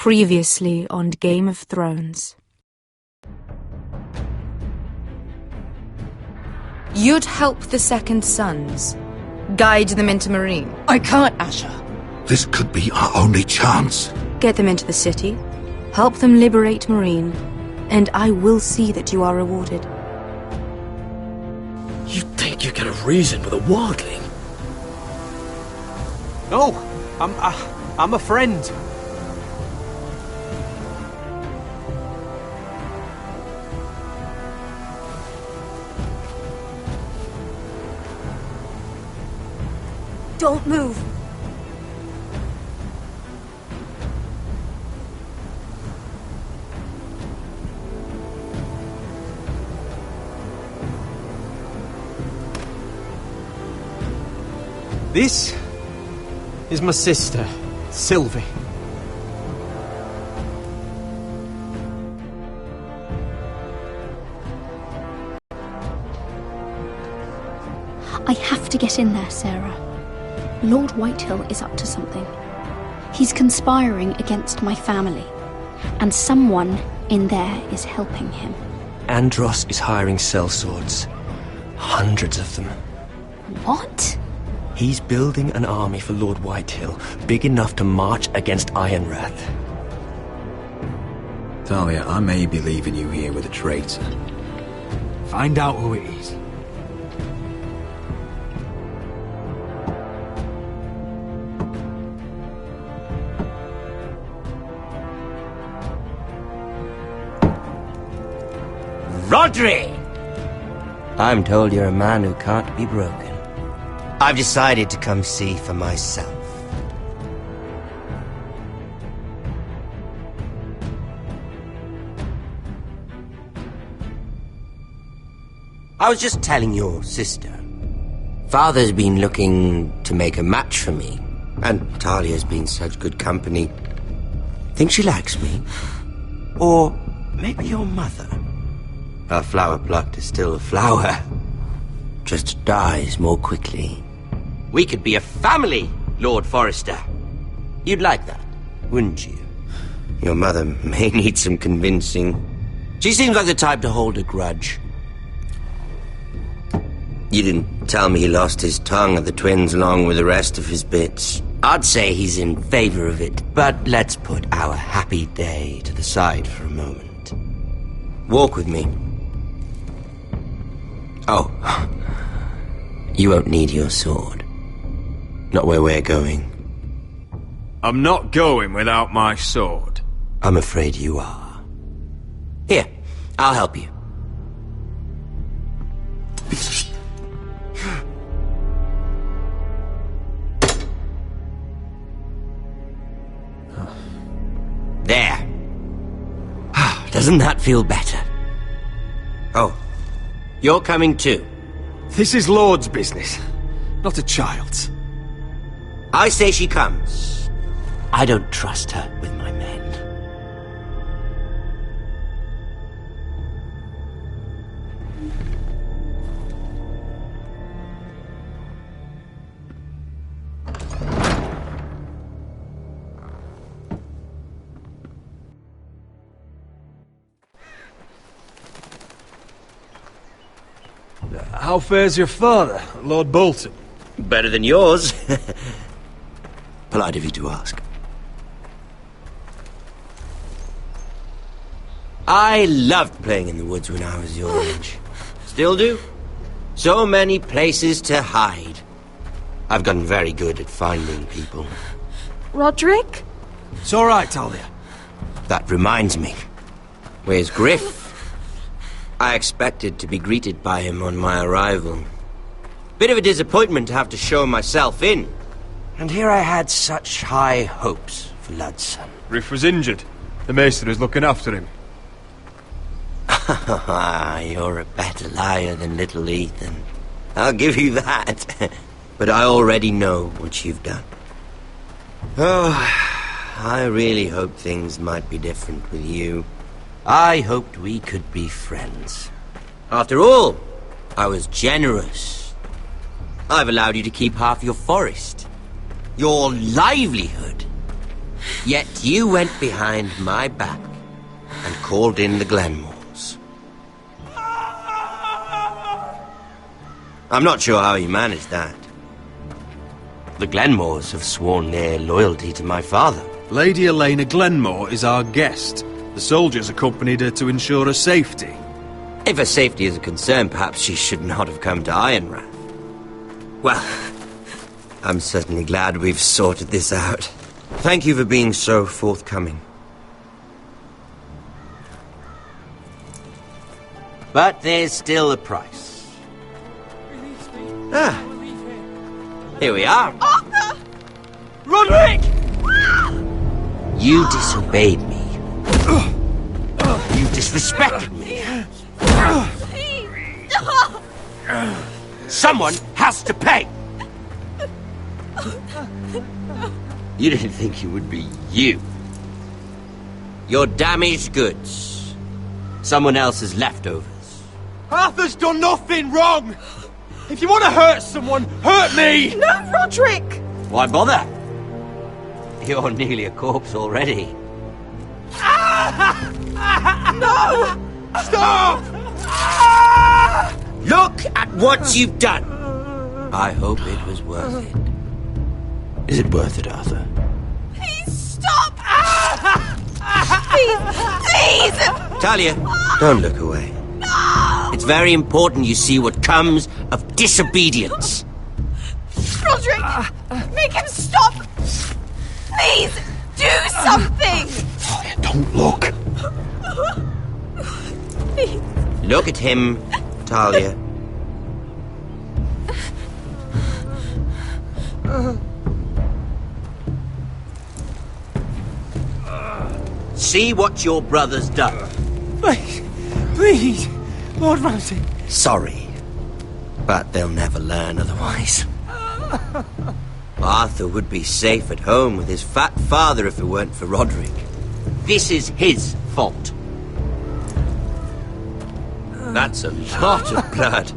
Previously on Game of Thrones. You'd help the Second Sons. Guide them into Marine. I can't, Asher. This could be our only chance. Get them into the city. Help them liberate Marine. And I will see that you are rewarded. You think you can have reason with a wildling? No, I'm a friend. Don't move. This is my sister, Sylvie. I have to get in there, Sarah. Lord Whitehill is up to something. He's conspiring against my family, and someone in there is helping him. Andros is hiring sellswords. Hundreds of them. What? He's building an army for Lord Whitehill, big enough to march against Ironrath. Talia, I may be leaving you here with a traitor. Find out who it is. Rodri! I'm told you're a man who can't be broken. I've decided to come see for myself. I was just telling your sister. Father's been looking to make a match for me, and Talia's been such good company. Think she likes me? Or maybe your mother? A flower plucked is still a flower. Just dies more quickly. We could be a family, Lord Forrester. You'd like that, wouldn't you? Your mother may need some convincing. She seems like the type to hold a grudge. You didn't tell me he lost his tongue at the twins along with the rest of his bits. I'd say he's in favor of it, but let's put our happy day to the side for a moment. Walk with me. Oh, you won't need your sword. Not where we're going. I'm not going without my sword. I'm afraid you are. Here, I'll help you. There. Doesn't that feel better? Oh, you're coming too. This is Lord's business, not a child's. I say she comes. I don't trust her with my men. How fares your father, Lord Bolton? Better than yours. Polite of you to ask. I loved playing in the woods when I was your age. Still do. So many places to hide. I've gotten very good at finding people. Roderick? It's all right, Talia. That reminds me. Where's Griff? I expected to be greeted by him on my arrival. Bit of a disappointment to have to show myself in. And here I had such high hopes for Ludson. Griff was injured. The maester is looking after him. You're a better liar than little Ethan. I'll give you that. But I already know what you've done. Oh, I really hoped things might be different with you. I hoped we could be friends. After all, I was generous. I've allowed you to keep half your forest. Your livelihood. Yet you went behind my back and called in the Glenmores. I'm not sure how you managed that. The Glenmores have sworn their loyalty to my father. Lady Elena Glenmore is our guest. The soldiers accompanied her to ensure her safety. If her safety is a concern, perhaps she should not have come to Ironrath. Well, I'm certainly glad we've sorted this out. Thank you for being so forthcoming. But there's still a price. Ah, here we are. Arthur! Roderick! You disobeyed me. You disrespected me. Someone has to pay! You didn't think it would be you. Your damaged goods. Someone else's leftovers. Arthur's done nothing wrong! If you want to hurt someone, hurt me! No, Roderick! Why bother? You're nearly a corpse already. No! Stop! Look at what you've done! I hope it was worth it. Is it worth it, Arthur? Please stop! Please! Talia, don't look away. No! It's very important you see what comes of disobedience. Roderick! Make him stop! Please! Do something! Talia, don't look. Look at him, Talia. See what your brother's done. Please, Lord Ramsay. Sorry, but they'll never learn otherwise. Arthur would be safe at home with his fat father if it weren't for Roderick. This is his fault. That's a lot of blood.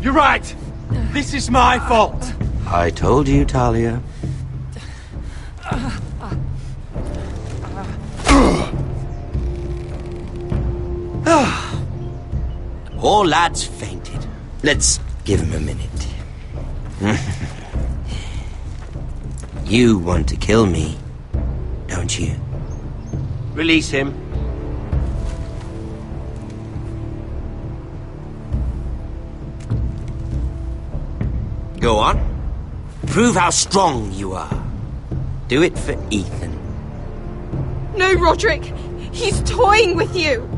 You're right. This is my fault. I told you, Talia. The poor lad's fainted. Let's give him a minute. You want to kill me, don't you? Release him. Go on. Prove how strong you are. Do it for Ethan. No, Roderick! He's toying with you!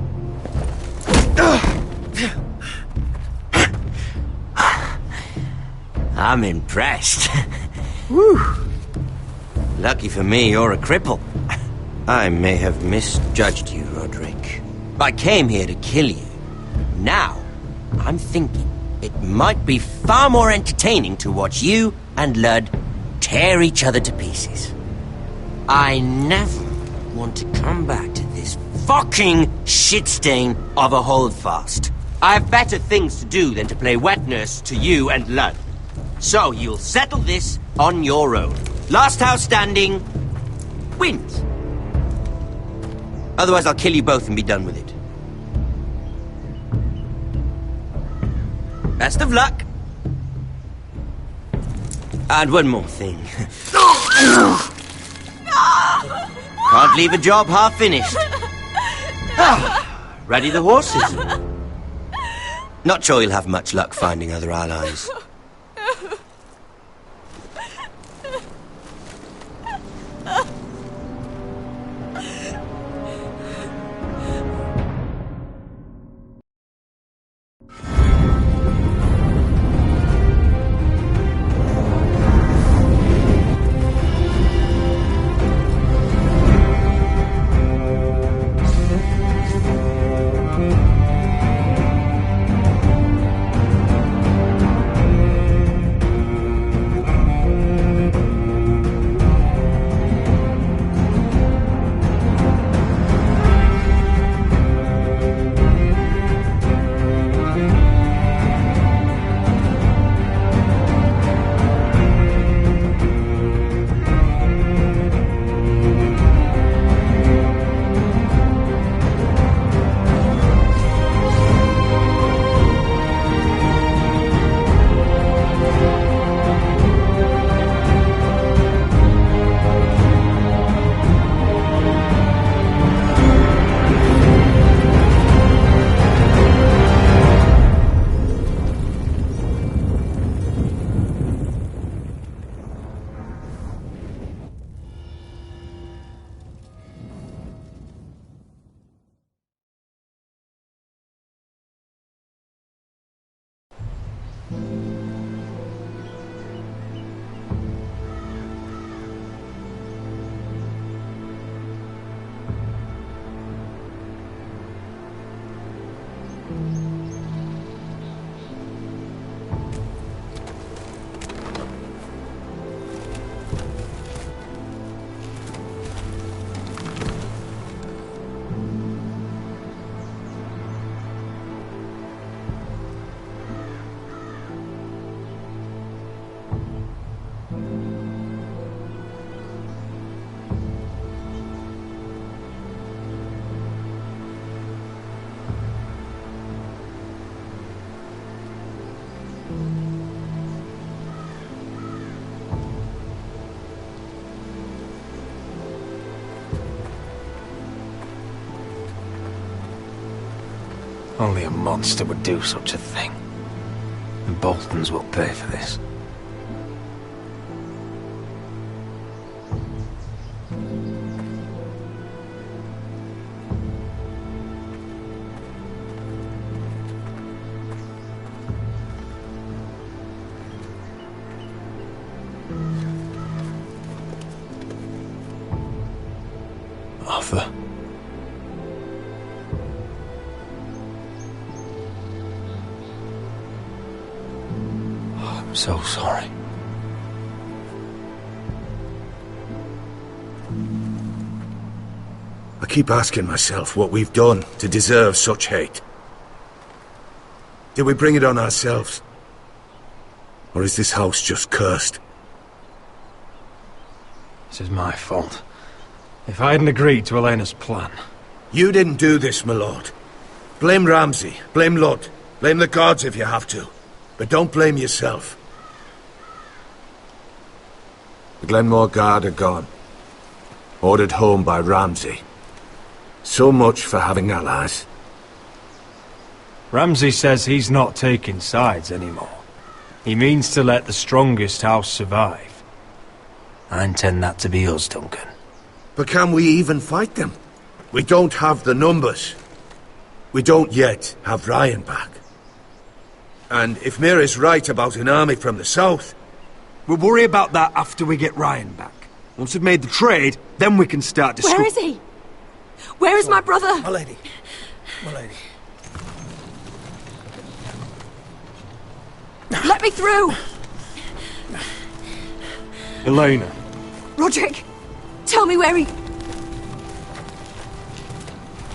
I'm impressed. Woo. Lucky for me, you're a cripple. I may have misjudged you, Roderick. I came here to kill you. Now, I'm thinking it might be far more entertaining to watch you and Ludd tear each other to pieces. I never want to come back to this fucking shit stain of a holdfast. I have better things to do than to play wet nurse to you and Ludd. So you'll settle this on your own. Last house standing wins. Otherwise I'll kill you both and be done with it. Best of luck. And one more thing. Can't leave a job half finished. Ready the horses? Not sure you'll have much luck finding other allies. Only a monster would do such a thing. The Boltons will pay for this. Arthur. I'm so sorry. I keep asking myself what we've done to deserve such hate. Did we bring it on ourselves? Or is this house just cursed? This is my fault. If I hadn't agreed to Elena's plan... You didn't do this, my lord. Blame Ramsay, blame Lud, blame the gods if you have to. But don't blame yourself. The Glenmore Guard are gone. Ordered home by Ramsay. So much for having allies. Ramsay says he's not taking sides anymore. He means to let the strongest house survive. I intend that to be us, Duncan. But can we even fight them? We don't have the numbers. We don't yet have Ryan back. And if Mira's right about an army from the south... We'll worry about that after we get Ryan back. Once we've made the trade, then we can start discussing. Where is he? Where is my brother? My lady. My lady. Let me through! Elena. Roderick, tell me where he...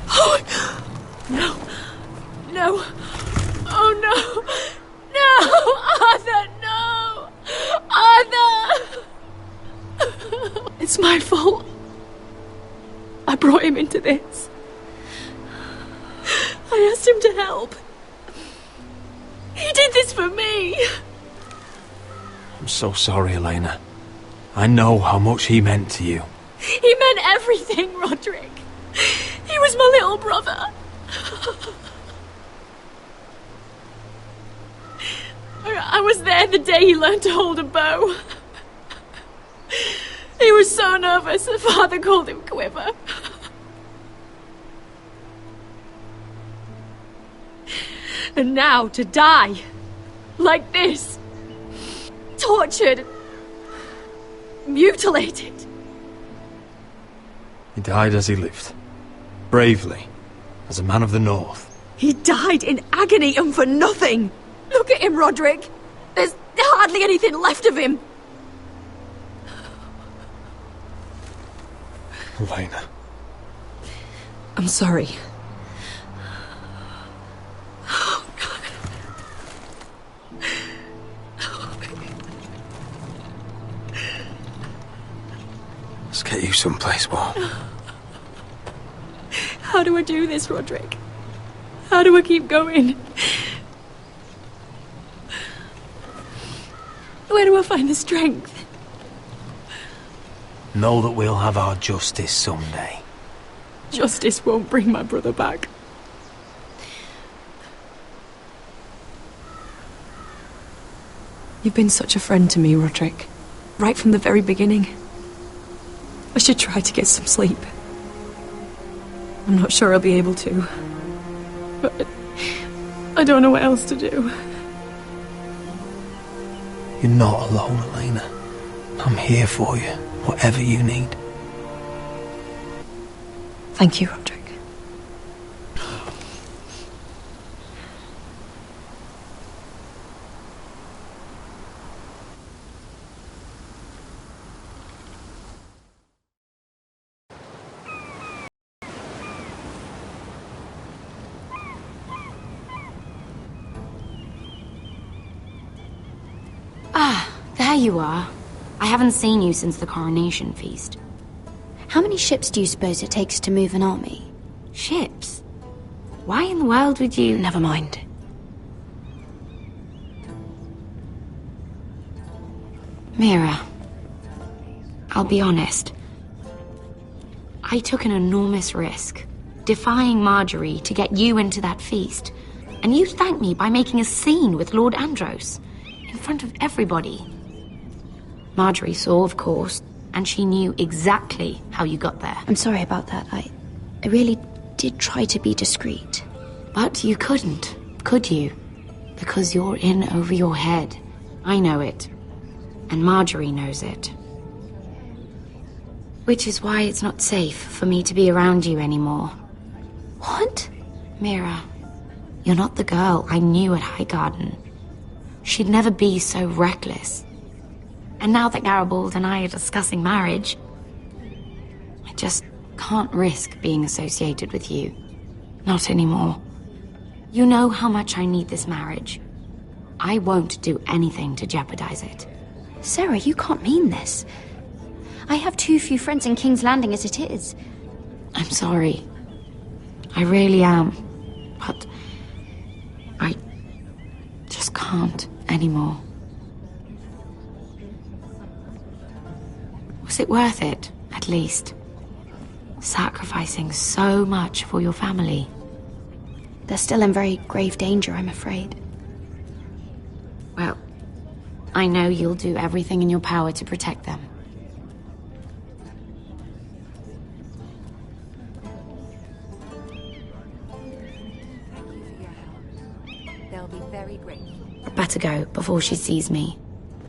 Oh, no. No. Oh, no. No! Arthur, no! Arthur! It's my fault. I brought him into this. I asked him to help. He did this for me. I'm so sorry, Elena. I know how much he meant to you. He meant everything, Roderick. He was my little brother. I was there the day he learned to hold a bow. He was so nervous, the father called him Quiver. And now to die, like this, tortured, mutilated. He died as he lived, bravely, as a man of the North. He died in agony and for nothing. Look at him, Roderick. There's hardly anything left of him. Elena. I'm sorry. Let's get you someplace warm. How do I do this, Roderick? How do I keep going? Where do I find the strength? Know that we'll have our justice someday. Justice won't bring my brother back. You've been such a friend to me, Roderick. Right from the very beginning. I should try to get some sleep. I'm not sure I'll be able to. But I don't know what else to do. You're not alone, Elena. I'm here for you, whatever you need. Thank you, Roderick. you are. I haven't seen you since the coronation feast. How many ships do you suppose it takes to move an army? Ships? Why in the world would you... Never mind. Mira, I'll be honest. I took an enormous risk, defying Marjorie to get you into that feast. And you thanked me by making a scene with Lord Andros, in front of everybody. Marjorie saw, of course, and she knew exactly how you got there. I'm sorry about that. I really did try to be discreet. But you couldn't, could you? Because you're in over your head. I know it. And Marjorie knows it. Which is why it's not safe for me to be around you anymore. What? Mira, you're not the girl I knew at Highgarden. She'd never be so reckless. And now that Garibald and I are discussing marriage, I just can't risk being associated with you. Not anymore. You know how much I need this marriage. I won't do anything to jeopardize it. Sarah, you can't mean this. I have too few friends in King's Landing as it is. I'm sorry. I really am. But I just can't anymore. Was it worth it, at least? Sacrificing so much for your family. They're still in very grave danger, I'm afraid. Well, I know you'll do everything in your power to protect them. They'll be very grateful. Better go before she sees me.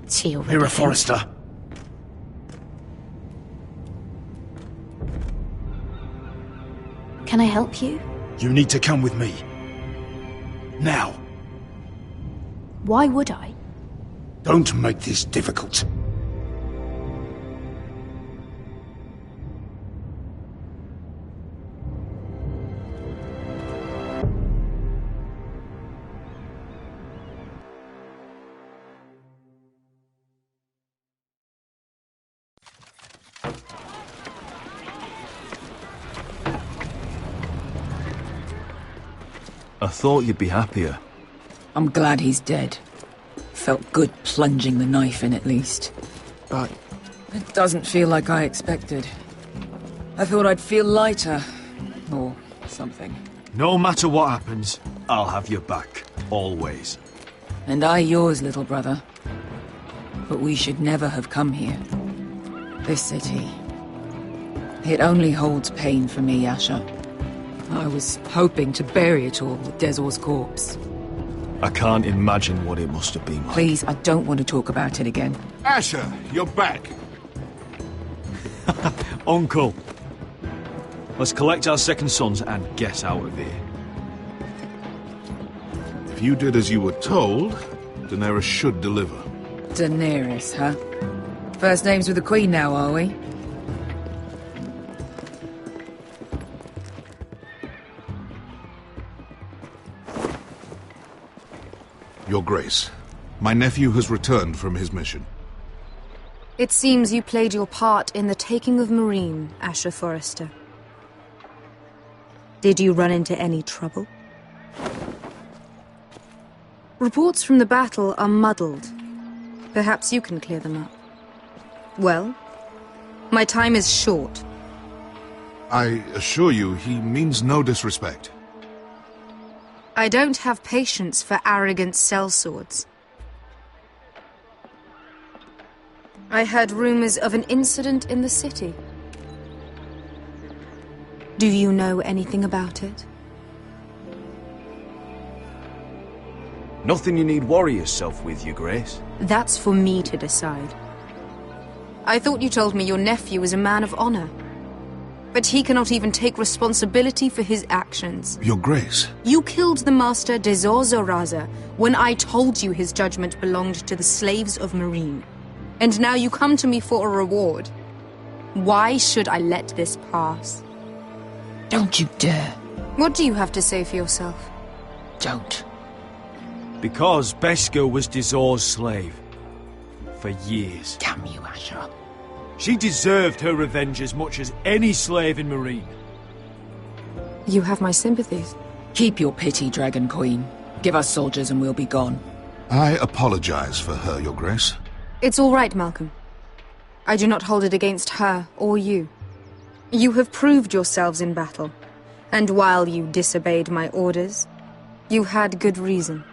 She already Mira thinks- Forrester. Can I help you? You need to come with me. Now. Why would I? Don't make this difficult. I thought you'd be happier. I'm glad he's dead. Felt good plunging the knife in at least. But it doesn't feel like I expected. I thought I'd feel lighter. Or something. No matter what happens, I'll have your back. Always. And I yours, little brother. But we should never have come here. This city. It only holds pain for me, Asher. I was hoping to bury it all with Dezor's corpse. I can't imagine what it must have been like. Please, I don't want to talk about it again. Asher, you're back. Uncle. Let's collect our second sons and get out of here. If you did as you were told, Daenerys should deliver. Daenerys, huh? First names with the Queen now, are we? Your Grace, my nephew has returned from his mission. It seems you played your part in the taking of Meereen, Asher Forrester. Did you run into any trouble? Reports from the battle are muddled. Perhaps you can clear them up. Well, my time is short. I assure you, he means no disrespect. I don't have patience for arrogant sellswords. I heard rumors of an incident in the city. Do you know anything about it? Nothing you need worry yourself with, Your Grace. That's for me to decide. I thought you told me your nephew was a man of honor. But he cannot even take responsibility for his actions. Your Grace. You killed the master Dezor Zoraza when I told you his judgment belonged to the slaves of Meereen. And now you come to me for a reward. Why should I let this pass? Don't you dare. What do you have to say for yourself? Don't. Because Beskar was Dezor's slave. for years. Damn you, Asher. She deserved her revenge as much as any slave in Marine. You have my sympathies. Keep your pity, Dragon Queen. Give us soldiers and we'll be gone. I apologize for her, Your Grace. It's all right, Malcolm. I do not hold it against her or you. You have proved yourselves in battle, and while you disobeyed my orders, you had good reason.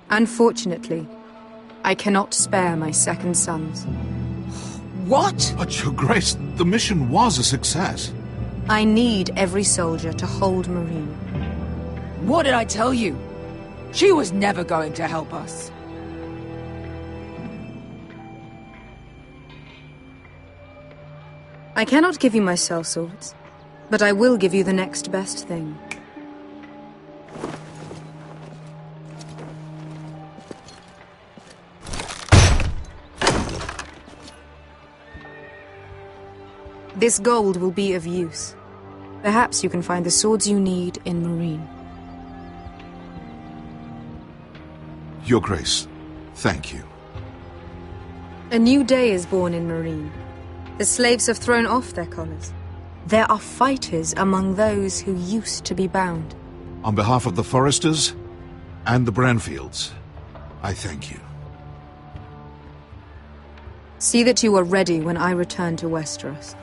Unfortunately, I cannot spare my second sons. What? But, Your Grace, the mission was a success. I need every soldier to hold Marine. What did I tell you? She was never going to help us. I cannot give you my sellswords, but I will give you the next best thing. This gold will be of use. Perhaps you can find the swords you need in Marine. Your Grace, thank you. A new day is born in Marine. The slaves have thrown off their collars. There are fighters among those who used to be bound. On behalf of the Foresters and the Branfields, I thank you. See that you are ready when I return to Westeros.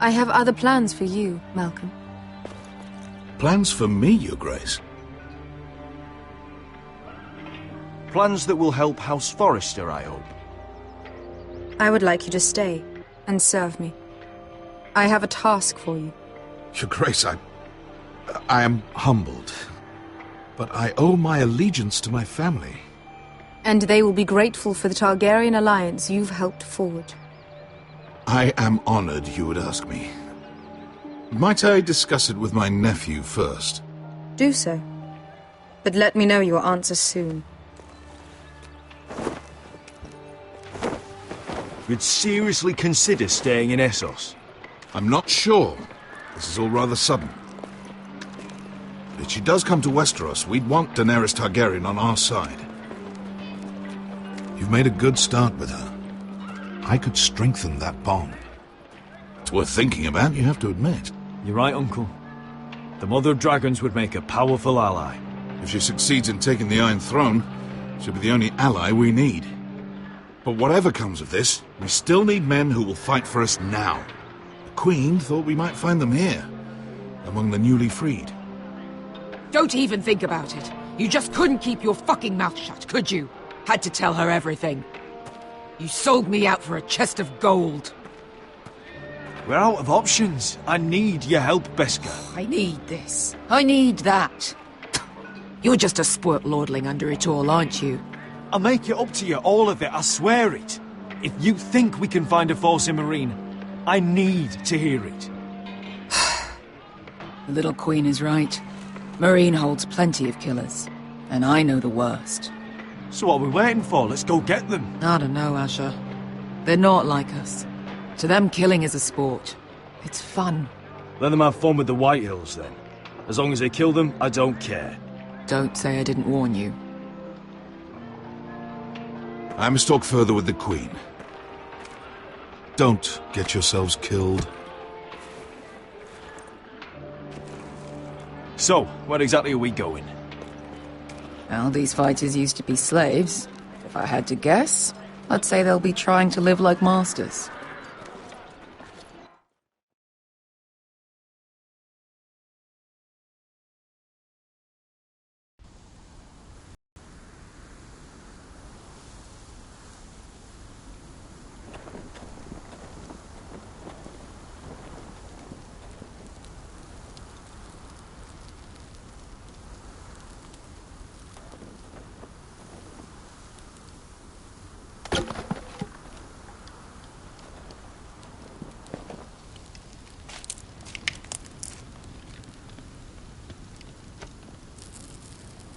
I have other plans for you, Malcolm. Plans for me, Your Grace? Plans that will help House Forrester, I hope. I would like you to stay and serve me. I have a task for you. Your Grace, I am humbled, but I owe my allegiance to my family. And they will be grateful for the Targaryen alliance you've helped forge. I am honored you would ask me. Might I discuss it with my nephew first? Do so. But let me know your answer soon. You'd seriously consider staying in Essos? I'm not sure. This is all rather sudden. If she does come to Westeros, we'd want Daenerys Targaryen on our side. You've made a good start with her. I could strengthen that bond. It's worth thinking about, you have to admit. You're right, Uncle. The Mother of Dragons would make a powerful ally. If she succeeds in taking the Iron Throne, she'll be the only ally we need. But whatever comes of this, we still need men who will fight for us now. The Queen thought we might find them here, among the newly freed. Don't even think about it. You just couldn't keep your fucking mouth shut, could you? Had to tell her everything. You sold me out for a chest of gold. We're out of options. I need your help, Beskar. I need this. I need that. You're just a spoilt lordling under it all, aren't you? I'll make it up to you, all of it, I swear it. If you think we can find a force in Marine, I need to hear it. The little queen is right. Marine holds plenty of killers, and I know the worst. So what are we waiting for? Let's go get them. I don't know, Asher. They're not like us. To them, killing is a sport. It's fun. Let them have fun with the Whitehills, then. As long as they kill them, I don't care. Don't say I didn't warn you. I must talk further with the Queen. Don't get yourselves killed. So, where exactly are we going? Well, these fighters used to be slaves. If I had to guess, I'd say they'll be trying to live like masters.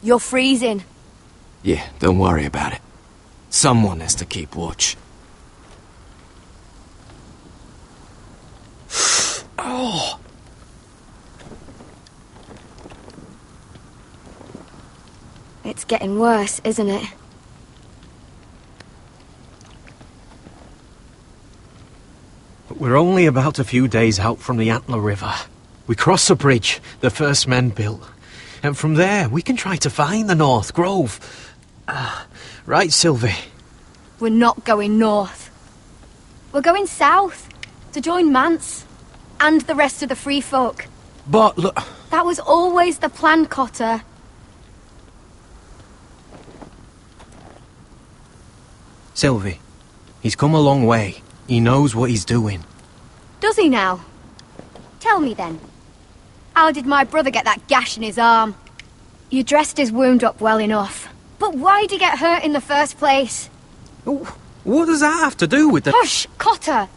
You're freezing. Yeah, don't worry about it. Someone has to keep watch. Oh! It's getting worse, isn't it? We're only about a few days out from the Antler River. We cross a bridge the first men built. And from there, we can try to find the North Grove. Right, Sylvie? We're not going north. We're going south, to join Mance, and the rest of the free folk. But look... That was always the plan, Cotter. Sylvie, he's come a long way. He knows what he's doing. Does he now? Tell me then. How did my brother get that gash in his arm? You dressed his wound up well enough. But why'd he get hurt in the first place? What does that have to do with the... Hush, Cotter!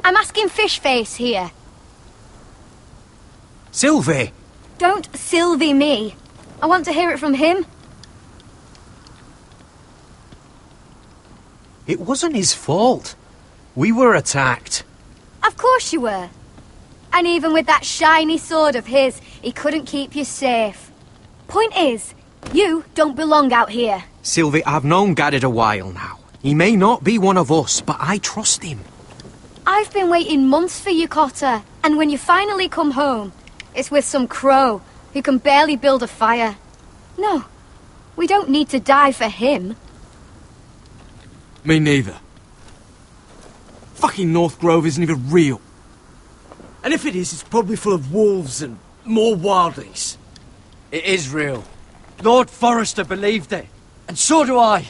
I'm asking Fishface here. Sylvie! Don't Sylvie me. I want to hear it from him. It wasn't his fault. We were attacked. Of course you were. And even with that shiny sword of his, he couldn't keep you safe. Point is, you don't belong out here. Sylvie, I've known Garrett a while now. He may not be one of us, but I trust him. I've been waiting months for you, Cotter. And when you finally come home, it's with some crow who can barely build a fire. No, we don't need to die for him. Me neither. Fucking North Grove isn't even real. And if it is, it's probably full of wolves and more wildlings. It is real. Lord Forrester believed it. And so do I.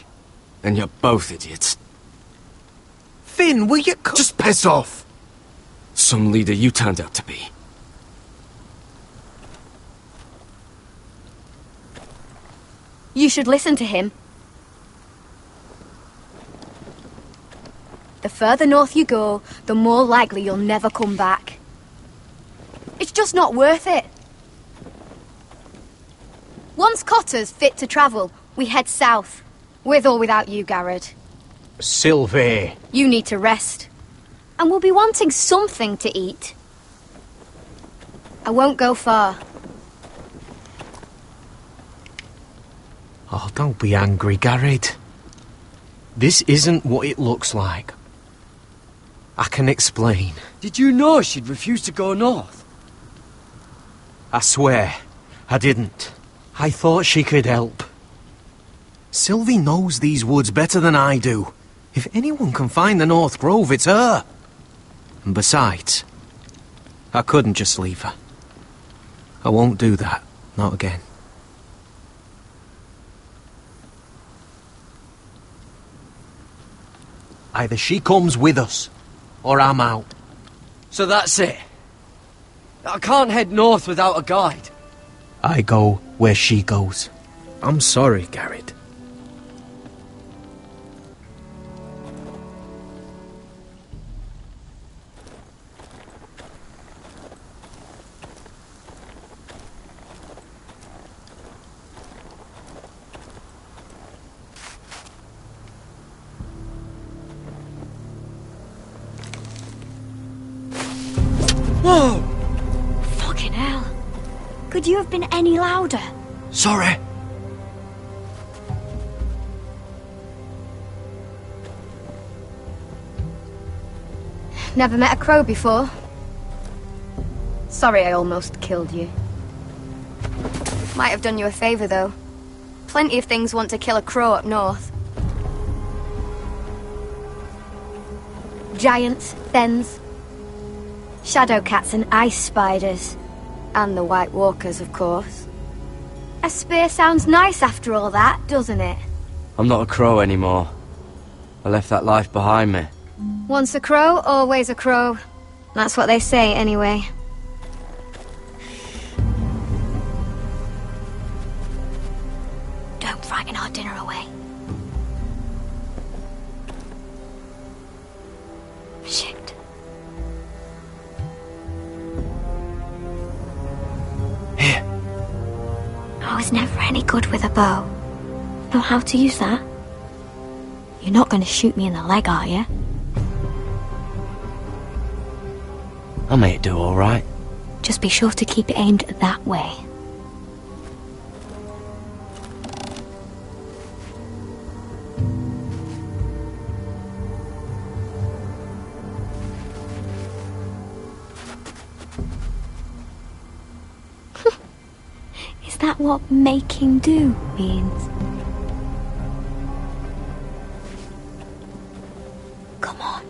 And you're both idiots. Finn, will you... Just piss off! Some leader you turned out to be. You should listen to him. The further north you go, the more likely you'll never come back. It's just not worth it. Once Cotter's fit to travel, we head south. With or without you, Garrett. Sylvie. You need to rest. And we'll be wanting something to eat. I won't go far. Oh, don't be angry, Garrett. This isn't what it looks like. I can explain. Did you know she'd refuse to go north? I swear, I didn't. I thought she could help. Sylvie knows these woods better than I do. If anyone can find the North Grove, it's her. And besides, I couldn't just leave her. I won't do that. Not again. Either she comes with us, or I'm out. So that's it. I can't head north without a guide. I go where she goes. I'm sorry, Garrett. Whoa! Fucking hell. Could you have been any louder? Sorry. Never met a crow before. Sorry I almost killed you. Might have done you a favour, though. Plenty of things want to kill a crow up north. Giants, thens, shadow cats and ice spiders. And the White Walkers, of course. A spear sounds nice after all that, doesn't it? I'm not a crow anymore. I left that life behind me. Once a crow, always a crow. That's what they say, anyway. Don't frighten our dinner away. Shit. Here. I was never any good with a bow. Know how to use that? You're not going to shoot me in the leg, are you? I may do all right. Just be sure to keep it aimed that way. that what making do means? Come on.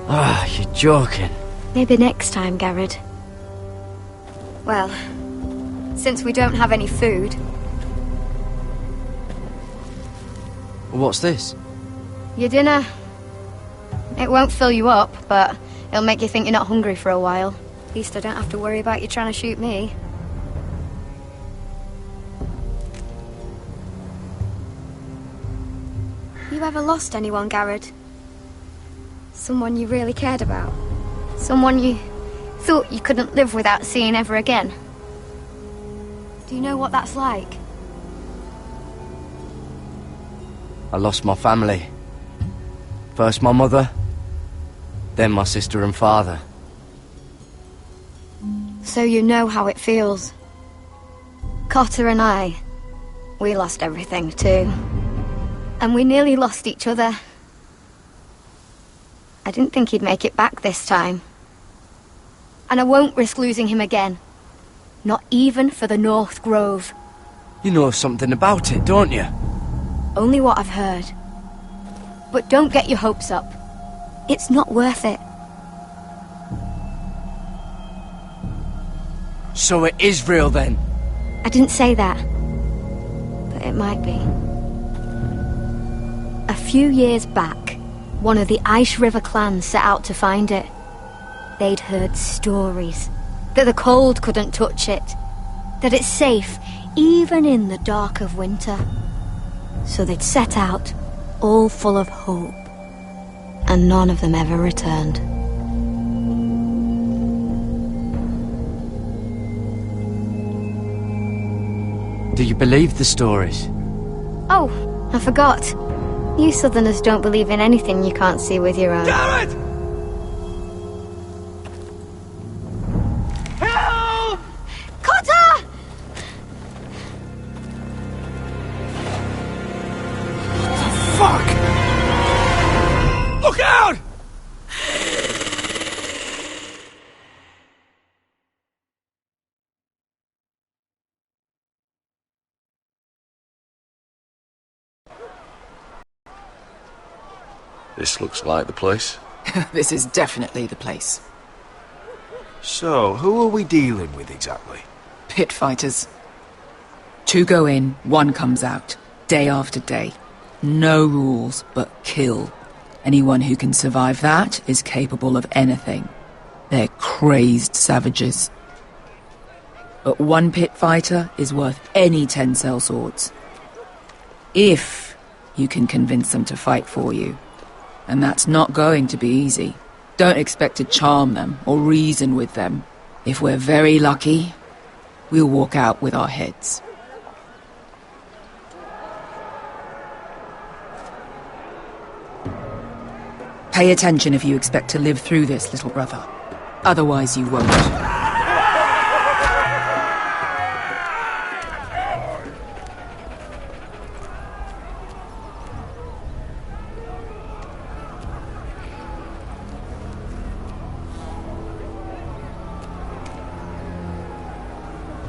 Ah, you're joking. Maybe next time, Garrod. Well, since we don't have any food... What's this? Your dinner. It won't fill you up, but it'll make you think you're not hungry for a while. At least I don't have to worry about you trying to shoot me. You ever lost anyone, Garrod? Someone you really cared about? Someone you thought you couldn't live without seeing ever again? Do you know what that's like? I lost my family. First my mother, then my sister and father. So you know how it feels. Cotter and I, we lost everything too. And we nearly lost each other. I didn't think he'd make it back this time. And I won't risk losing him again. Not even for the North Grove. You know something about it, don't you? Only what I've heard. But don't get your hopes up. It's not worth it. So it is real then? I didn't say that. But it might be. A few years back, one of the Ice River clans set out to find it. They'd heard stories. That the cold couldn't touch it. That it's safe, even in the dark of winter. So they'd set out, all full of hope. And none of them ever returned. Do you believe the stories? Oh, I forgot. You Southerners don't believe in anything you can't see with your own. Garrod! Help! Cotter! Fuck! Look out! This looks like the place. This is definitely the place. So, who are we dealing with exactly? Pit fighters. 2 go in, 1 comes out. Day after day. No rules, but kill. Anyone who can survive that is capable of anything. They're crazed savages. But 1 pit fighter is worth any 10 sellswords. If you can convince them to fight for you. And that's not going to be easy. Don't expect to charm them or reason with them. If we're very lucky, we'll walk out with our heads. Pay attention if you expect to live through this, little brother. Otherwise you won't.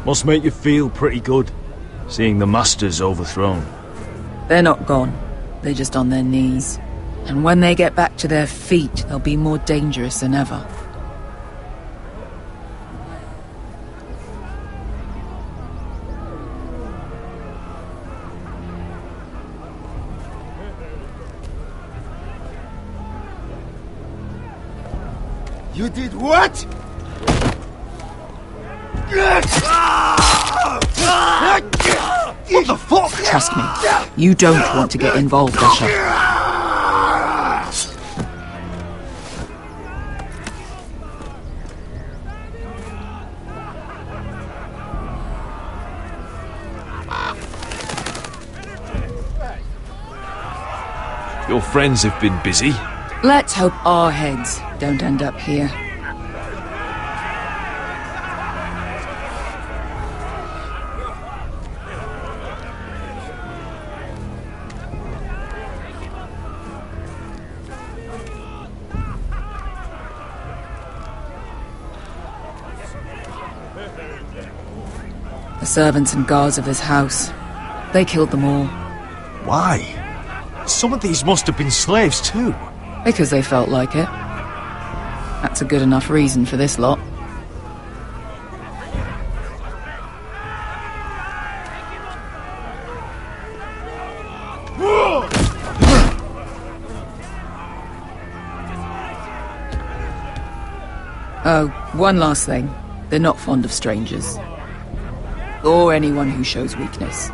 Must make you feel pretty good, seeing the Masters overthrown. They're not gone. They're just on their knees. And when they get back to their feet, they'll be more dangerous than ever. You did what? What the fuck? Trust me, you don't want to get involved, Usher. Your friends have been busy. Let's hope our heads don't end up here. The servants and guards of this house. They killed them all. Why? Some of these must have been slaves too. Because they felt like it. That's a good enough reason for this lot. Oh, one last thing. They're not fond of strangers. Or anyone who shows weakness.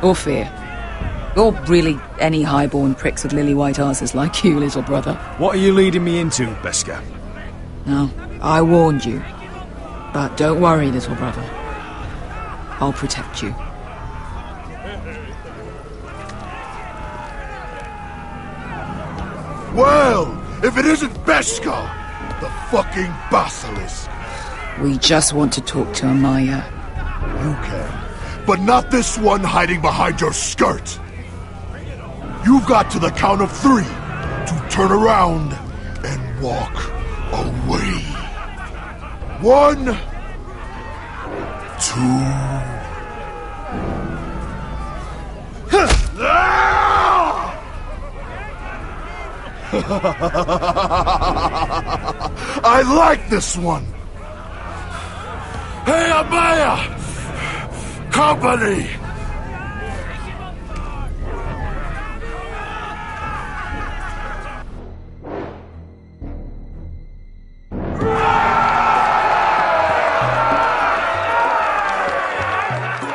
Or fear. Or really any highborn pricks with lily-white arses like you, little brother. What are you leading me into, Beskar? No, I warned you. But don't worry, little brother. I'll protect you. Well, if it isn't Beskar, the fucking basilisk. We just want to talk to Amaya. You can, but not this one hiding behind your skirt. You've got to the count of 3 to turn around and walk away. 1, 2. I like this one. Hey, Amaya! Company!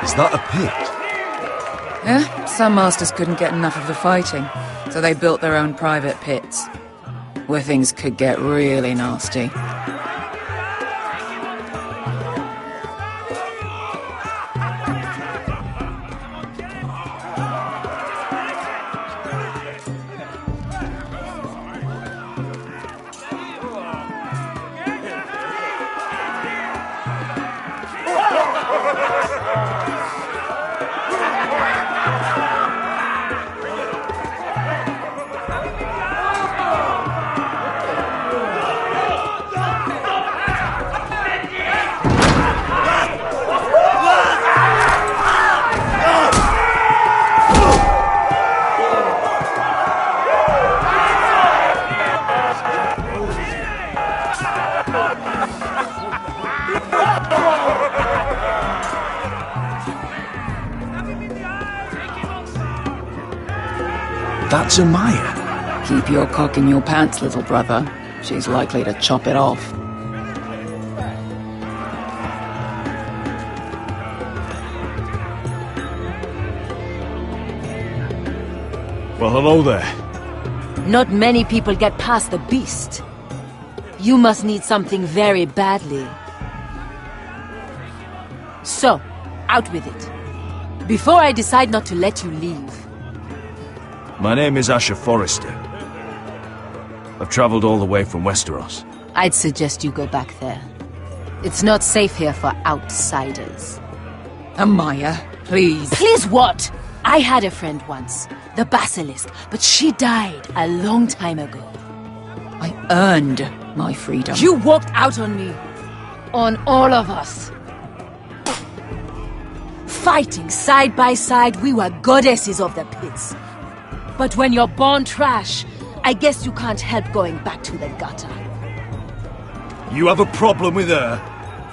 Is that a pit? Yeah, some masters couldn't get enough of the fighting, so they built their own private pits, where things could get really nasty. That's Amaya. Keep your cock in your pants, little brother. She's likely to chop it off. Well, hello there. Not many people get past the beast. You must need something very badly. So, out with it. Before I decide not to let you leave. My name is Asher Forrester. I've traveled all the way from Westeros. I'd suggest you go back there. It's not safe here for outsiders. Amaya, please. Please what? I had a friend once, the Basilisk, but she died a long time ago. I earned my freedom. You walked out on me. On all of us. Fighting side by side, we were goddesses of the pits. But when you're born trash, I guess you can't help going back to the gutter. You have a problem with her?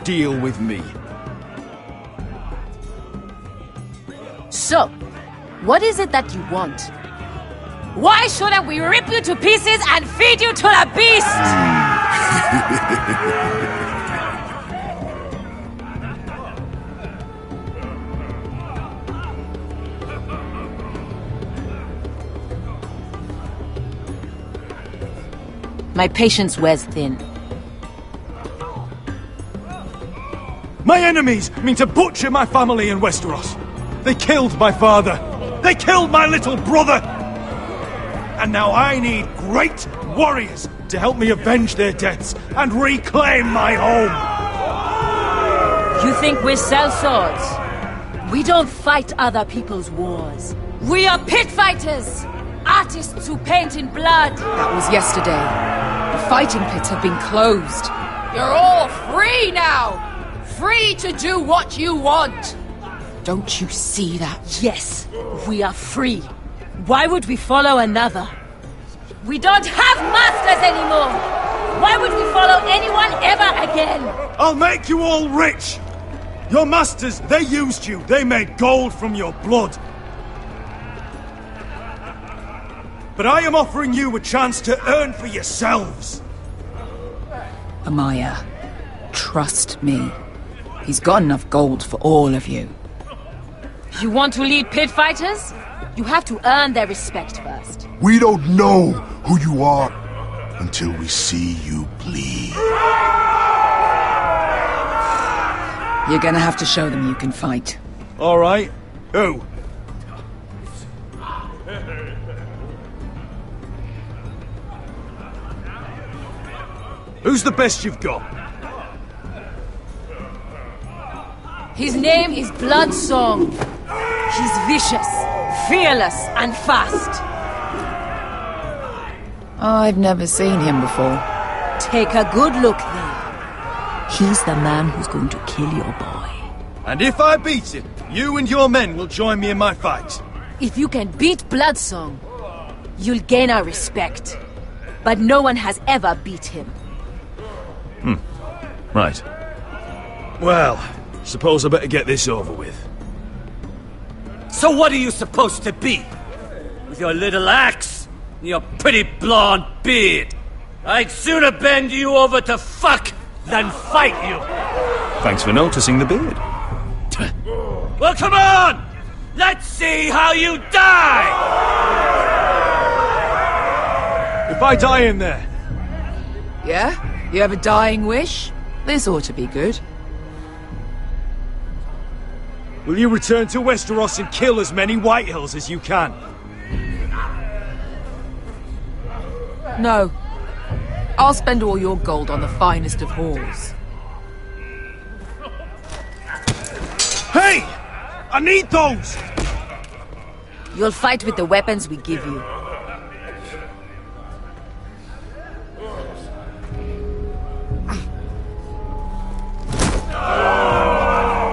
Deal with me. So, what is it that you want? Why shouldn't we rip you to pieces and feed you to the beast? My patience wears thin. My enemies mean to butcher my family in Westeros. They killed my father. They killed my little brother. And now I need great warriors to help me avenge their deaths and reclaim my home. You think we sell swords? We don't fight other people's wars. We are pit fighters! Artists who paint in blood! That was yesterday. The fighting pits have been closed. You're all free now! Free to do what you want! Don't you see that? Yes, we are free. Why would we follow another? We don't have masters anymore! Why would we follow anyone ever again? I'll make you all rich! Your masters, they used you. They made gold from your blood. But I am offering you a chance to earn for yourselves. Amaya, trust me. He's got enough gold for all of you. You want to lead pit fighters? You have to earn their respect first. We don't know who you are until we see you bleed. You're gonna have to show them you can fight. All right. Who? Who's the best you've got? His name is Bloodsong. He's vicious, fearless, and fast. I've never seen him before. Take a good look then. He's the man who's going to kill your boy. And if I beat him, you and your men will join me in my fight. If you can beat Bloodsong, you'll gain our respect. But no one has ever beat him. Right. Well, suppose I better get this over with. So what are you supposed to be? With your little axe and your pretty blonde beard? I'd sooner bend you over to fuck than fight you. Thanks for noticing the beard. Well, come on! Let's see how you die! If I die in there... Yeah? You have a dying wish? This ought to be good. Will you return to Westeros and kill as many Whitehills as you can? No. I'll spend all your gold on the finest of halls. Hey! I need those! You'll fight with the weapons we give you.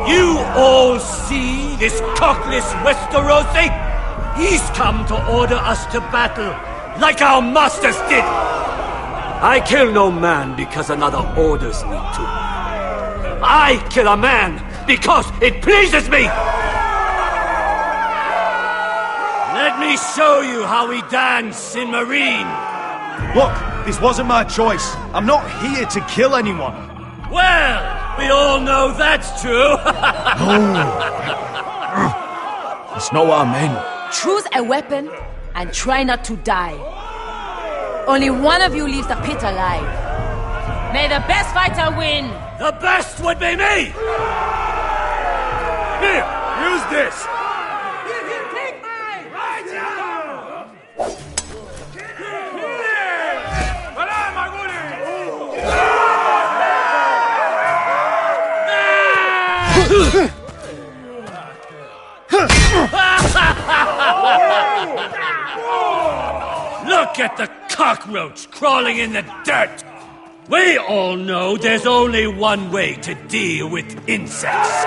You all see this cockless Westerosi? He's come to order us to battle, like our masters did. I kill no man because another orders me to. I kill a man because it pleases me! Let me show you how we dance in Marine. Look, this wasn't my choice. I'm not here to kill anyone. Well, we all know that's true. That's not what I meant. Choose a weapon and try not to die. Only one of you leaves the pit alive. May the best fighter win. The best would be me! Here, use this. Look at the cockroach crawling in the dirt! We all know there's only one way to deal with insects.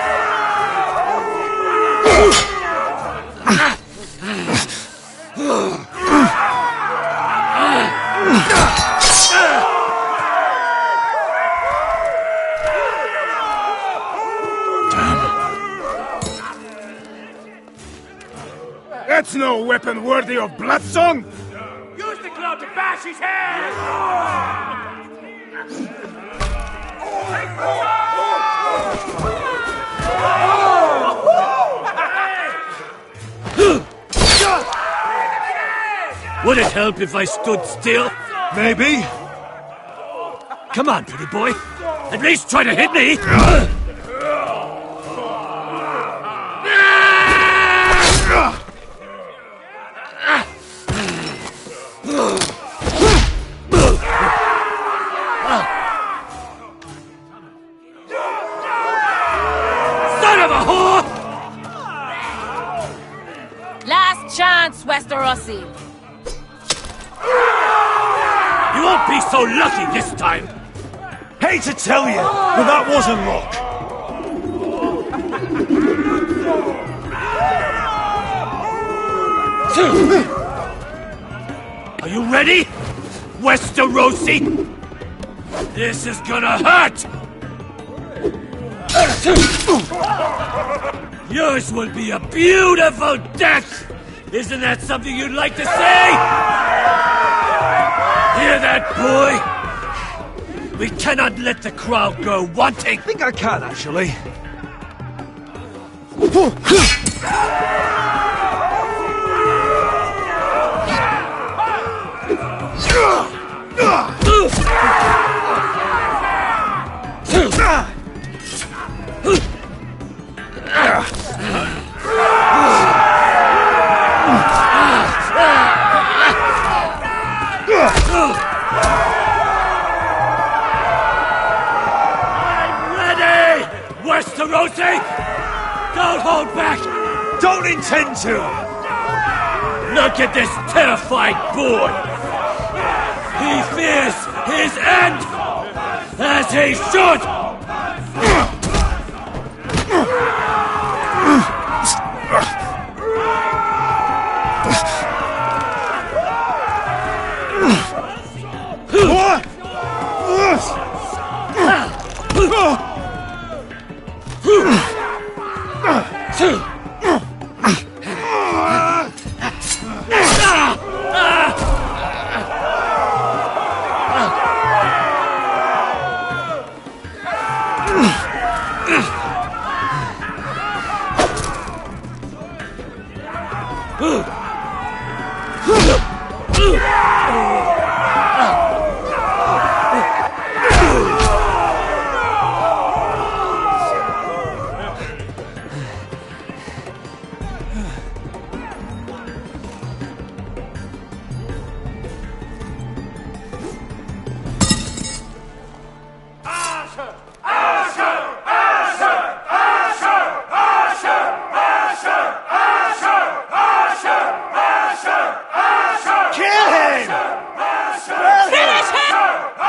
That's no weapon worthy of Bloodsong! Use the club to bash his head! Would it help if I stood still? Maybe. Come on, pretty boy. At least try to hit me! Son of a whore! Last chance, Westerosi. You won't be so lucky this time. Hate to tell you, but that wasn't luck. ready? Westerosi? This is gonna hurt! Yours will be a beautiful death! Isn't that something you'd like to say? Hear that, boy? We cannot let the crowd go wanting! I think I can, actually. I'm ready! Westerosi! Don't hold back! Don't intend to! Look at this terrified boy! He fears his end! As he should!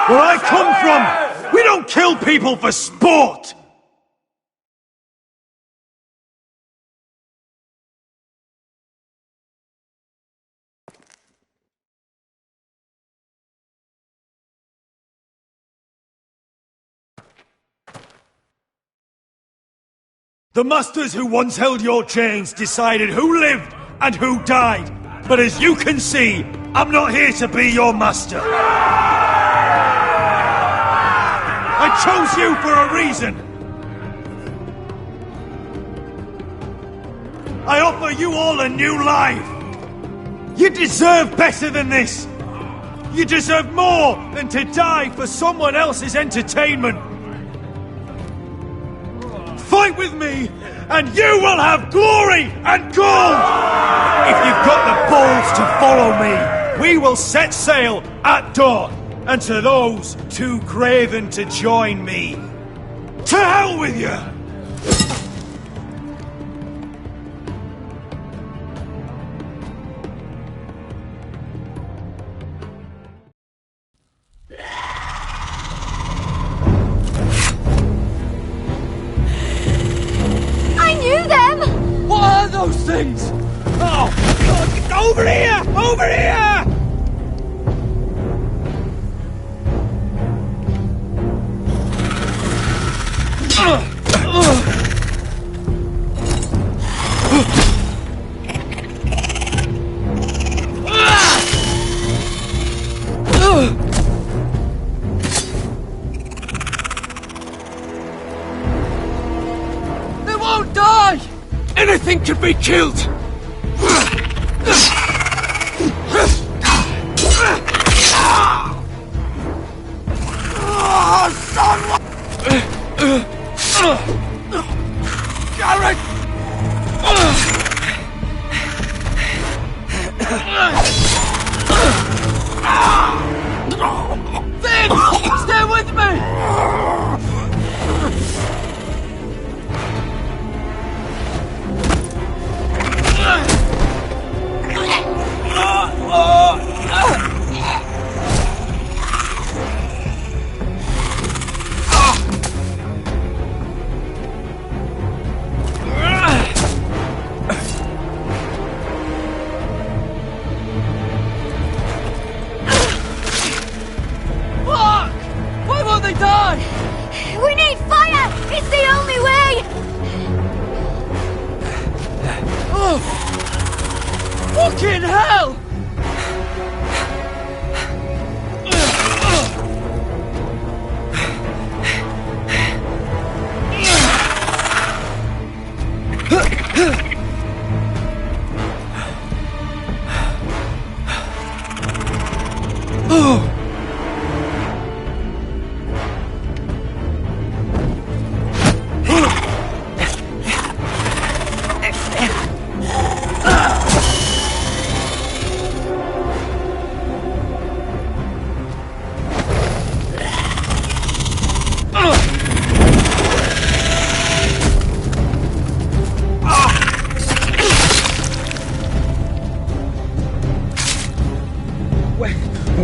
Where I come from, we don't kill people for sport! The masters who once held your chains decided who lived and who died. But as you can see, I'm not here to be your master. I chose you for a reason. I offer you all a new life. You deserve better than this. You deserve more than to die for someone else's entertainment. Fight with me, and you will have glory and gold! If you've got the balls to follow me, we will set sail at dawn. And to those too craven to join me, to hell with you! I knew them! What are those things? Oh, God, over here! Over here! They won't die! Anything can be killed! Garrett! Finn! Stay with me! Fucking hell!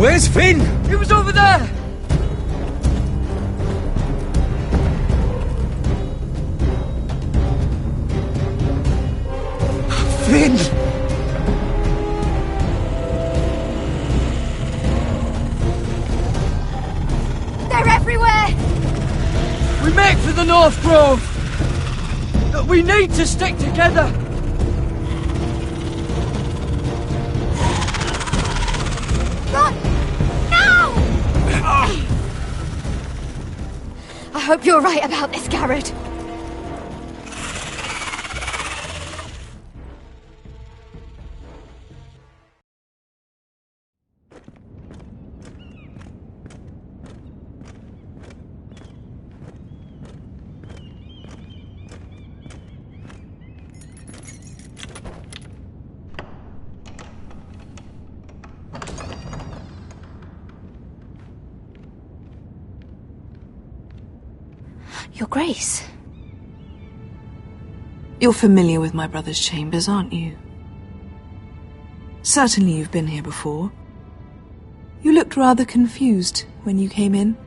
Where's Finn? He was over there! Finn! They're everywhere! We make for the North Grove! But we need to stick together! Run! Now! I hope you're right about this, Garrett. Your Grace. You're familiar with my brother's chambers, aren't you? Certainly you've been here before. You looked rather confused when you came in,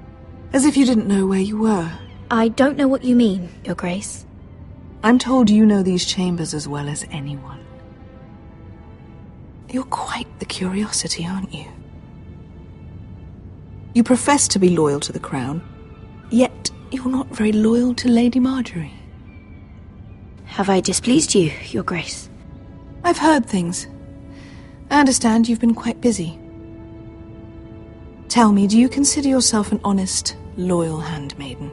as if you didn't know where you were. I don't know what you mean, Your Grace. I'm told you know these chambers as well as anyone. You're quite the curiosity, aren't you? You profess to be loyal to the crown, yet you're not very loyal to Lady Marjorie. Have I displeased you, Your Grace? I've heard things. I understand you've been quite busy. Tell me, do you consider yourself an honest, loyal handmaiden?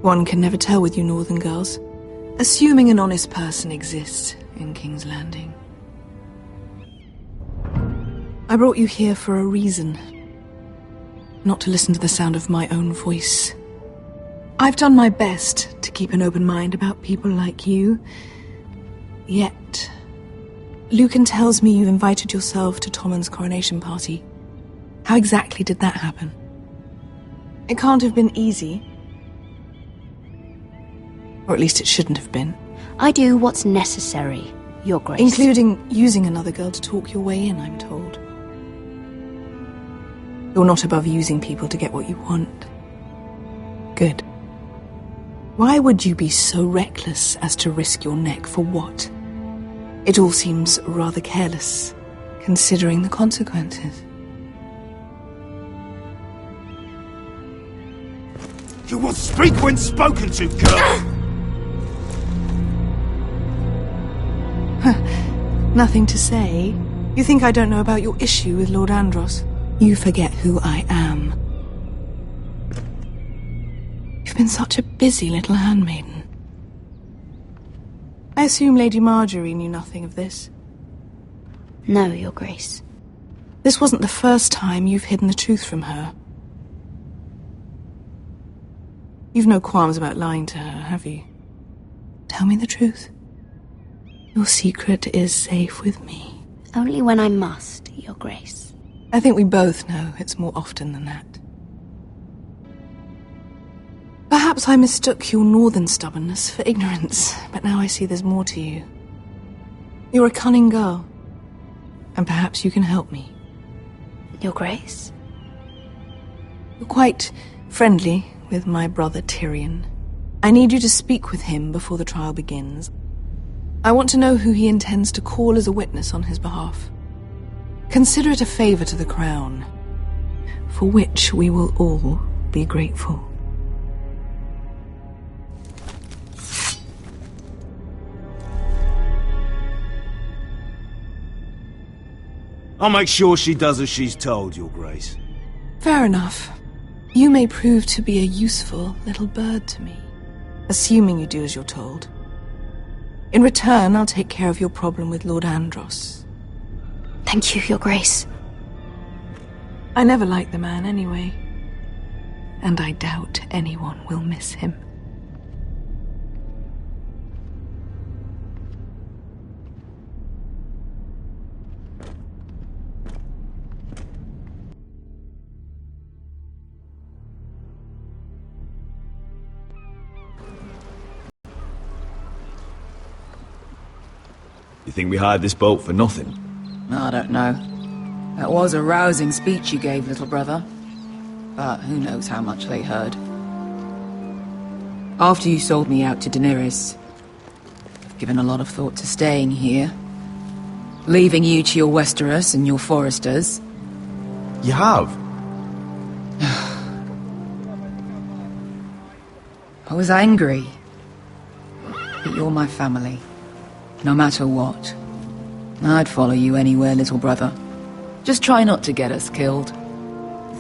One can never tell with you northern girls. Assuming an honest person exists in King's Landing. I brought you here for a reason. Not to listen to the sound of my own voice. I've done my best to keep an open mind about people like you. Yet, Lucan tells me you invited yourself to Tommen's coronation party. How exactly did that happen? It can't have been easy. Or at least it shouldn't have been. I do what's necessary, Your Grace. Including using another girl to talk your way in, I'm told. You're not above using people to get what you want. Good. Why would you be so reckless as to risk your neck for what? It all seems rather careless, considering the consequences. You will speak when spoken to, girl! Nothing to say. You think I don't know about your issue with Lord Andros? You forget who I am. You've been such a busy little handmaiden. I assume Lady Marjorie knew nothing of this. No, Your Grace. This wasn't the first time you've hidden the truth from her. You've no qualms about lying to her, have you? Tell me the truth. Your secret is safe with me. Only when I must, Your Grace. I think we both know it's more often than that. Perhaps I mistook your northern stubbornness for ignorance, but now I see there's more to you. You're a cunning girl, and perhaps you can help me. Your Grace? You're quite friendly with my brother Tyrion. I need you to speak with him before the trial begins. I want to know who he intends to call as a witness on his behalf. Consider it a favor to the crown, for which we will all be grateful. I'll make sure she does as she's told, Your Grace. Fair enough. You may prove to be a useful little bird to me, assuming you do as you're told. In return, I'll take care of your problem with Lord Andros. Thank you, Your Grace. I never liked the man anyway, and I doubt anyone will miss him. You think we hired this boat for nothing? I don't know. That was a rousing speech you gave, little brother. But who knows how much they heard. After you sold me out to Daenerys, I've given a lot of thought to staying here. Leaving you to your Westeros and your Foresters. You have? I was angry. But you're my family. No matter what. I'd follow you anywhere, little brother. Just try not to get us killed.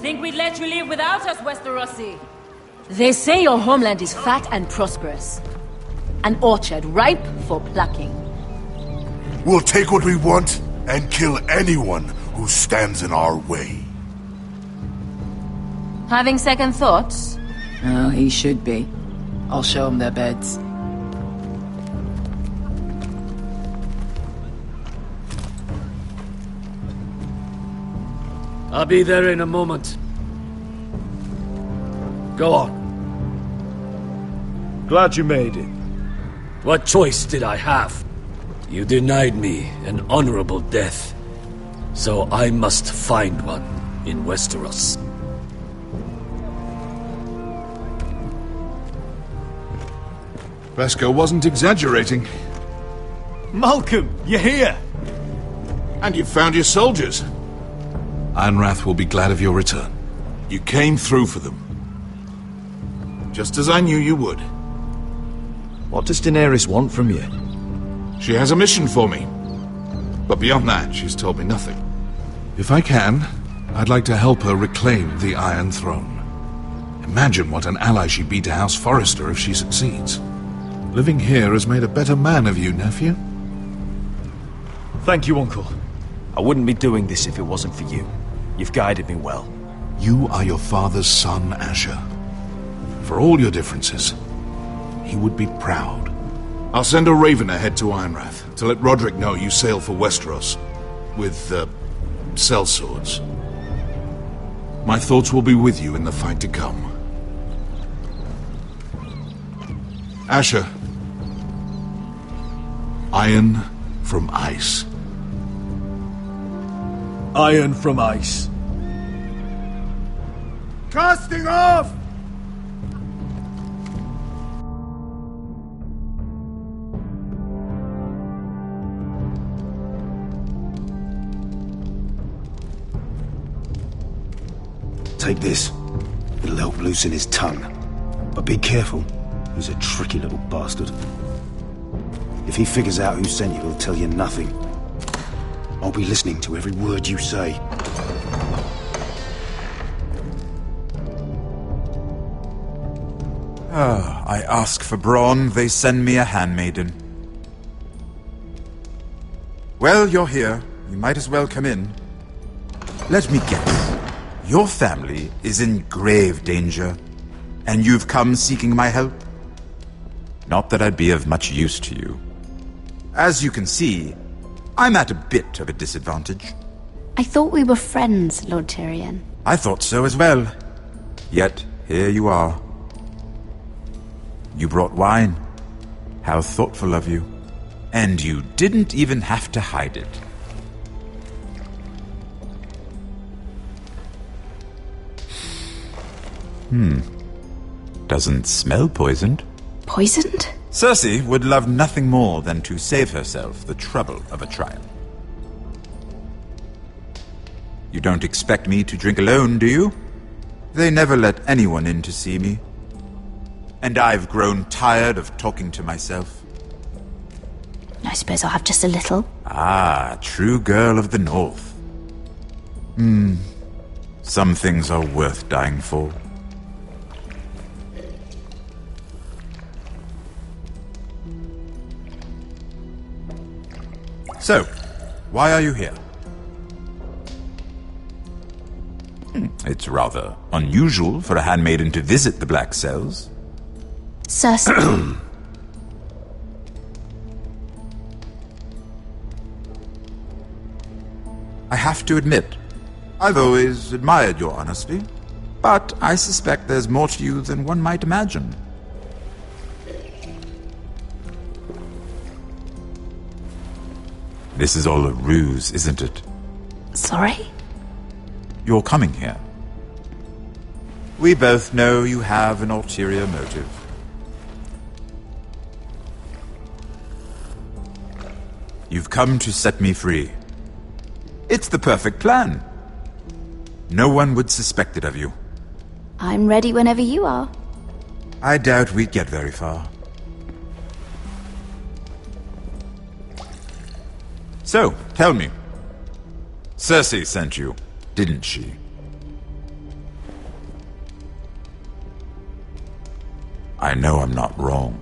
Think we'd let you leave without us, Westerosi? They say your homeland is fat and prosperous. An orchard ripe for plucking. We'll take what we want and kill anyone who stands in our way. Having second thoughts? Oh, he should be. I'll show them their beds. I'll be there in a moment. Go on. Glad you made it. What choice did I have? You denied me an honorable death, so I must find one in Westeros. Beskar wasn't exaggerating. Malcolm, you're here! And you've found your soldiers. Ironrath will be glad of your return. You came through for them. Just as I knew you would. What does Daenerys want from you? She has a mission for me. But beyond that, she's told me nothing. If I can, I'd like to help her reclaim the Iron Throne. Imagine what an ally she'd be to House Forrester if she succeeds. Living here has made a better man of you, nephew. Thank you, Uncle. I wouldn't be doing this if it wasn't for you. You've guided me well. You are your father's son, Asher. For all your differences, he would be proud. I'll send a raven ahead to Ironrath to let Roderick know you sail for Westeros with, sellswords. My thoughts will be with you in the fight to come. Asher. Iron from ice. Iron from ice. Casting off! Take this. It'll help loosen his tongue. But be careful. He's a tricky little bastard. If he figures out who sent you, he'll tell you nothing. I'll be listening to every word you say. I ask for brawn, they send me a handmaiden. Well, you're here. You might as well come in. Let me guess. Your family is in grave danger, and you've come seeking my help? Not that I'd be of much use to you. As you can see, I'm at a bit of a disadvantage. I thought we were friends, Lord Tyrion. I thought so as well. Yet, here you are. You brought wine. How thoughtful of you. And you didn't even have to hide it. Doesn't smell poisoned. Poisoned? Cersei would love nothing more than to save herself the trouble of a trial. You don't expect me to drink alone, do you? They never let anyone in to see me. And I've grown tired of talking to myself. I suppose I'll have just a little. Ah, true girl of the North. Some things are worth dying for. So, why are you here? It's rather unusual for a handmaiden to visit the Black Cells. Cersei. I have to admit, I've always admired your honesty, but I suspect there's more to you than one might imagine. This is all a ruse, isn't it? Sorry? You're coming here. We both know you have an ulterior motive. You've come to set me free. It's the perfect plan. No one would suspect it of you. I'm ready whenever you are. I doubt we'd get very far. So, tell me. Cersei sent you, didn't she? I know I'm not wrong.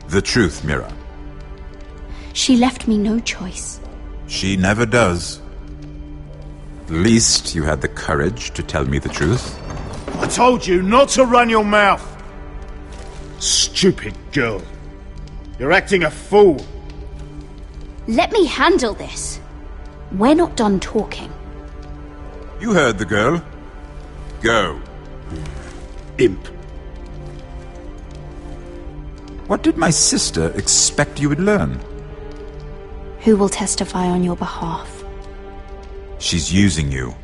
The truth, Mira. She left me no choice. She never does. At least you had the courage to tell me the truth. I told you not to run your mouth! Stupid girl. You're acting a fool. Let me handle this. We're not done talking. You heard the girl. Go. Imp. What did my sister expect you would learn? Who will testify on your behalf? She's using you,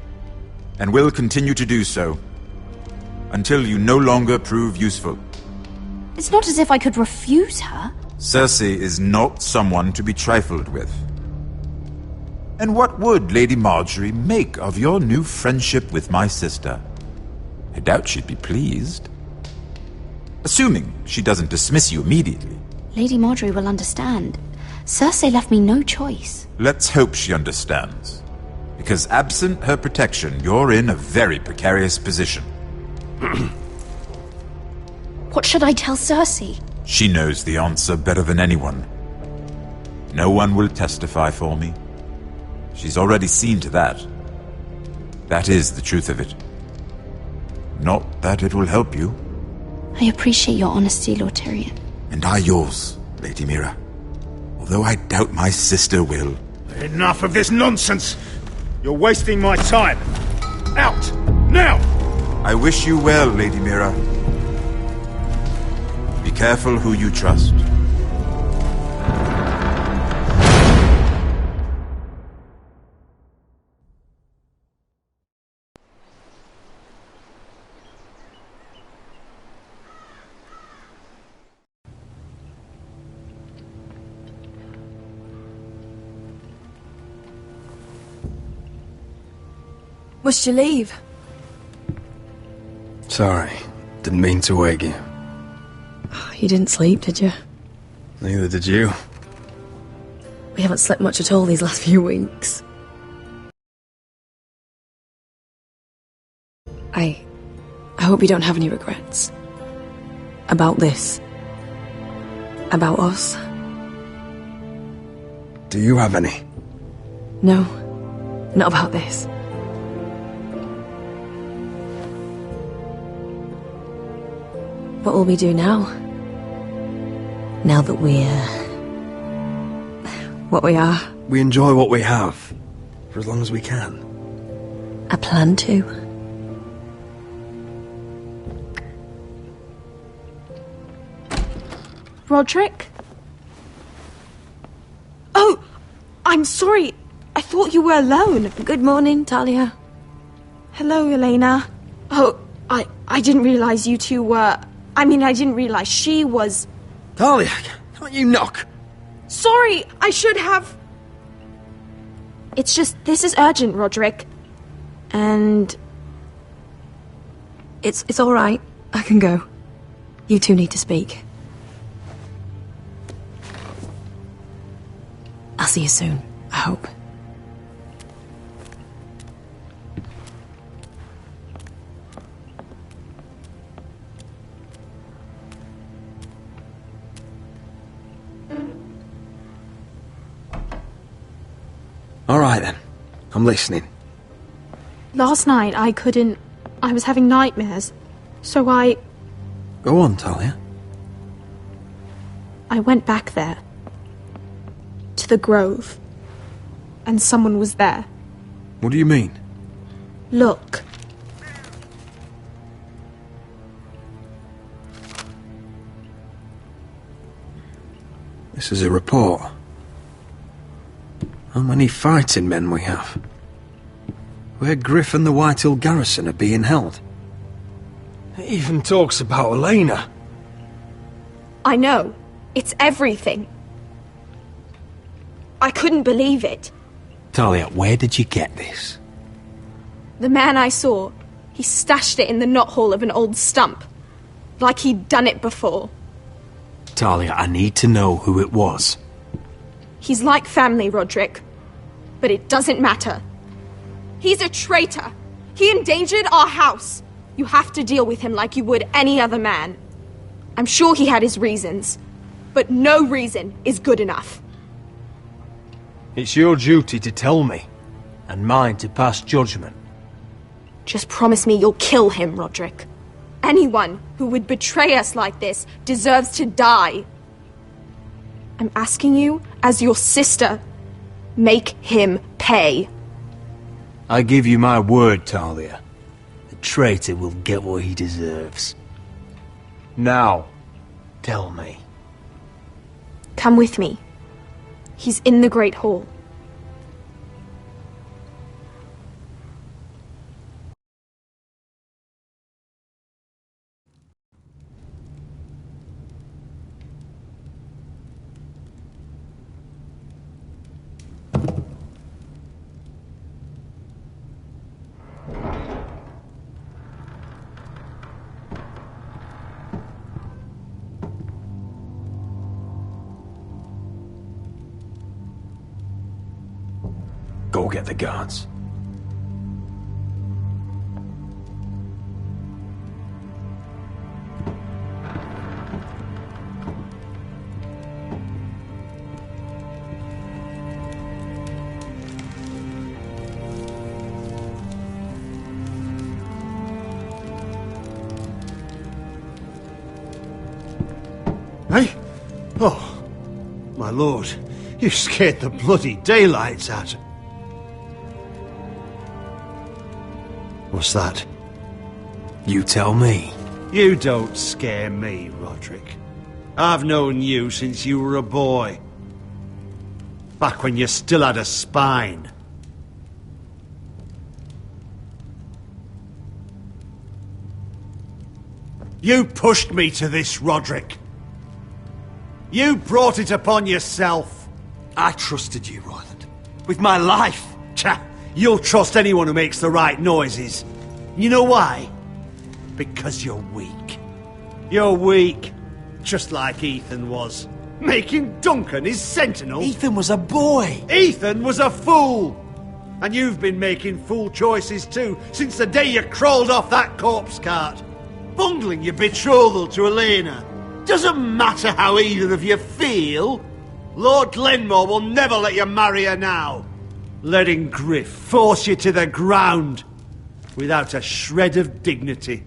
and will continue to do so, until you no longer prove useful. It's not as if I could refuse her. Cersei is not someone to be trifled with. And what would Lady Marjorie make of your new friendship with my sister? I doubt she'd be pleased. Assuming she doesn't dismiss you immediately. Lady Marjorie will understand. Cersei left me no choice. Let's hope she understands. Because absent her protection, you're in a very precarious position. What should I tell Cersei? She knows the answer better than anyone. No one will testify for me. She's already seen to that. That is the truth of it. Not that it will help you. I appreciate your honesty, Lord Tyrion. And I yours, Lady Mira. Although I doubt my sister will. Enough of this nonsense! You're wasting my time! Out! Now! I wish you well, Lady Mira. Be careful who you trust. Must you leave? Sorry, didn't mean to wake you. You didn't sleep, did you? Neither did you. We haven't slept much at all these last few weeks. I hope you don't have any regrets. About this. About us. Do you have any? No, not about this. What will we do now? Now that we're... what we are? We enjoy what we have, for as long as we can. I plan to. Roderick? Oh! I'm sorry. I thought you were alone. Good morning, Talia. Hello, Elena. Oh, I didn't realize you two were... I didn't realize she was... Talia, can't you knock? Sorry, I should have... It's just, this is urgent, Roderick. And... It's all right. I can go. You two need to speak. I'll see you soon, I hope. All right, then. I'm listening. Last night I was having nightmares. So I Go on, Talia. went back there. To the grove. And someone was there. What do you mean? Look. This is a report. How many fighting men we have? Where Griff and the Whitehill garrison are being held. It even talks about Elena. I know. It's everything. I couldn't believe it. Talia, where did you get this? The man I saw, he stashed it in the knothole of an old stump. Like he'd done it before. Talia, I need to know who it was. He's like family, Roderick. But it doesn't matter. He's a traitor. He endangered our house. You have to deal with him like you would any other man. I'm sure he had his reasons. But no reason is good enough. It's your duty to tell me, and mine to pass judgment. Just promise me you'll kill him, Roderick. Anyone who would betray us like this deserves to die. I'm asking you, as your sister, make him pay. I give you my word, Talia. The traitor will get what he deserves. Now, tell me. Come with me. He's in the Great Hall. Go get the guards. Hey? Oh, my lord, you scared the bloody daylights out. What's that? You tell me. You don't scare me, Roderick. I've known you since you were a boy. Back when you still had a spine. You pushed me to this, Roderick. You brought it upon yourself. I trusted you, Roland. With my life. Cha! You'll trust anyone who makes the right noises. You know why? Because you're weak. You're weak. Just like Ethan was. Making Duncan his sentinel. Ethan was a boy. Ethan was a fool. And you've been making fool choices too, since the day you crawled off that corpse cart. Bungling your betrothal to Elena. Doesn't matter how either of you feel. Lord Glenmore will never let you marry her now. Letting Griff force you to the ground without a shred of dignity.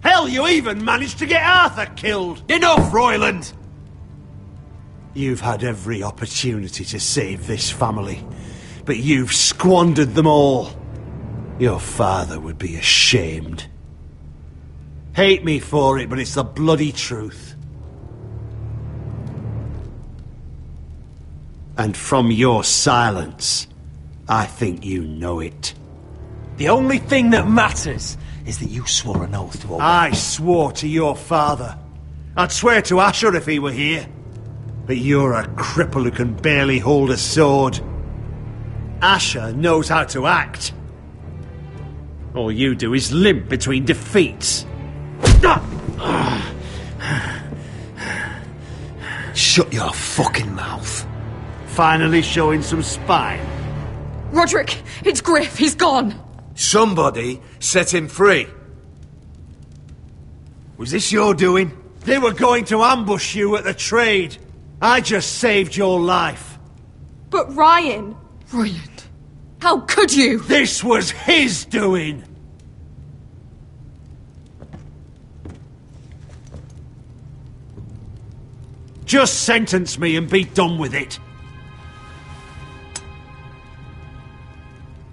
Hell, you even managed to get Arthur killed! Enough, Royland! You've had every opportunity to save this family, but you've squandered them all. Your father would be ashamed. Hate me for it, but it's the bloody truth. And from your silence, I think you know it. The only thing that matters is that you swore an oath to obey. I swore to your father. I'd swear to Asher if he were here. But you're a cripple who can barely hold a sword. Asher knows how to act. All you do is limp between defeats. Shut your fucking mouth. finally showing some spine. Roderick, it's Griff. He's gone. Somebody set him free. Was this your doing? They were going to ambush you at the trade. I just saved your life. But Ryan... Ryan, how could you? This was his doing. Just sentence me and be done with it.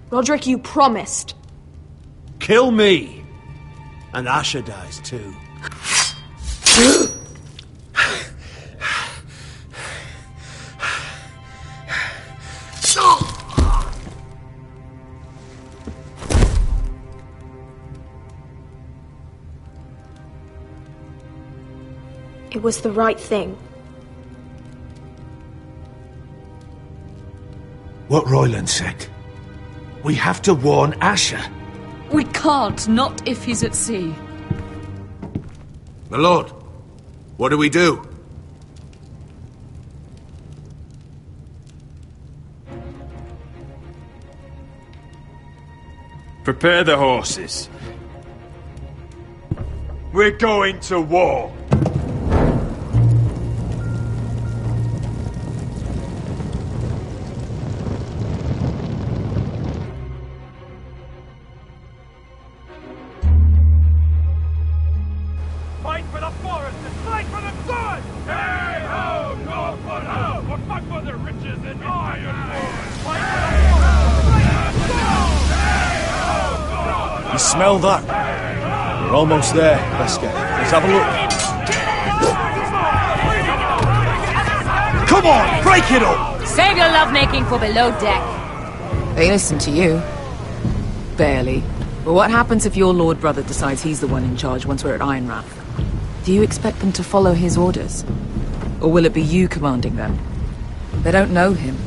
Roderick, you promised. Kill me. And Asher dies too. It was the right thing. What Royland said. We have to warn Asher. We can't, not if he's at sea. My lord, what do we do? Prepare the horses. We're going to war. Fight for the forest and fight for the sun! Hey ho, Northwood ho! Or fight for the riches and iron! Fight for the forest! You smell that? We're almost there, Wesker. Let's have a look. Come on, break it up! Save your lovemaking for below deck. They listen to you. Barely. But what happens if your lord brother decides he's the one in charge once we're at Ironrath? Do you expect them to follow his orders? Or will it be you commanding them? They don't know him.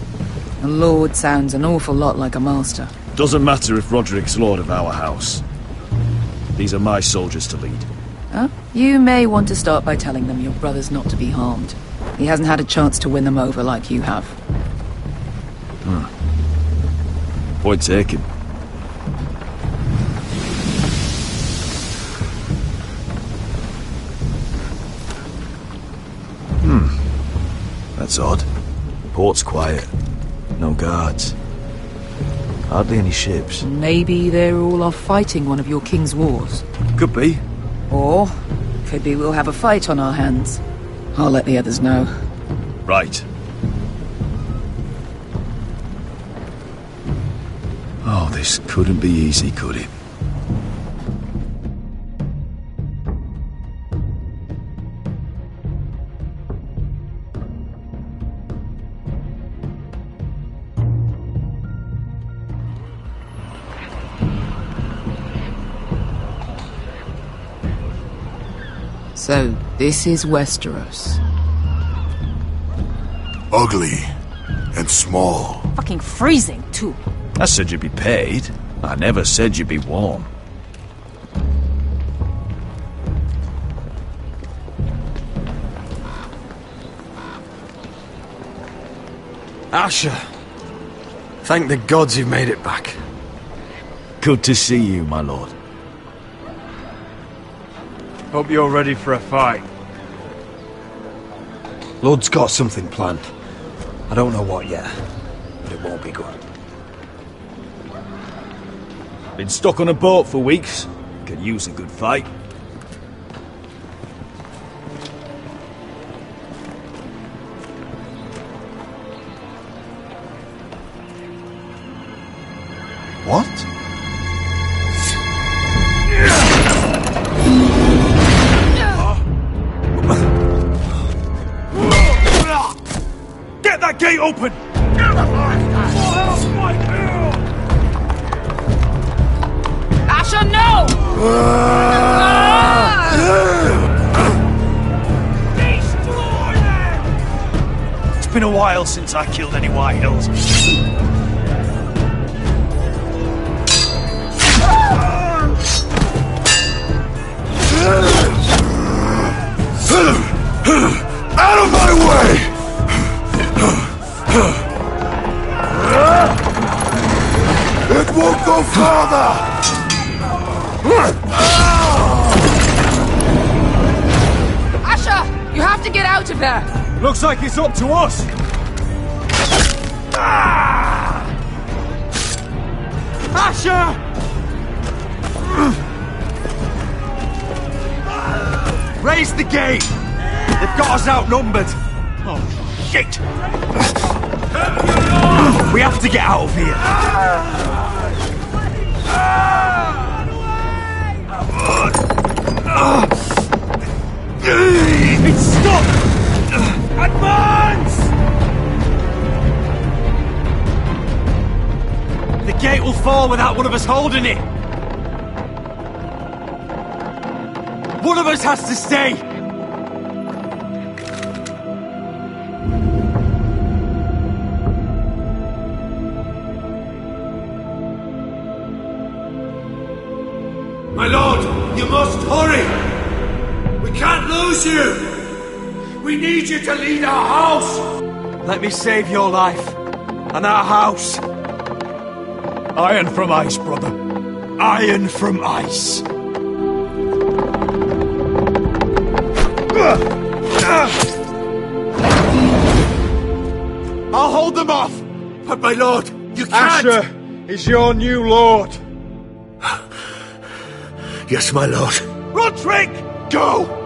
A lord sounds an awful lot like a master. Doesn't matter if Roderick's lord of our house. These are my soldiers to lead. Huh? You may want to start by telling them your brother's not to be harmed. He hasn't had a chance to win them over like you have. Point taken. That's odd. Port's quiet. No guards. Hardly any ships. Maybe they're all off fighting one of your king's wars. Could be. Or, could be we'll have a fight on our hands. I'll let the others know. Right. Oh, this couldn't be easy, could it? So, this is Westeros. Ugly and small. Fucking freezing, too. I said you'd be paid. I never said you'd be warm. Asher. Thank the gods you've made it back. Good to see you, my lord. Hope you're ready for a fight. Lord's got something planned. I don't know what yet, but it won't be good. Been stuck on a boat for weeks. Could use a good fight. What? Get that gate open! Asher, no! It's been a while since I killed any White Hills. Out of my way! won't go farther! Asher! You have to get out of there! Looks like it's up to us! Asher! Raise the gate! They've got us outnumbered! Oh, shit! We have to get out of here! It's stuck! Advance! The gate will fall without one of us holding it! One of us has to stay! My lord, you must hurry! We can't lose you! We need you to lead our house! Let me save your life, and our house. Iron from ice, brother. Iron from ice. I'll hold them off! But my lord, you can't! Asher is your new lord. Yes, my lord. Roderick! Go!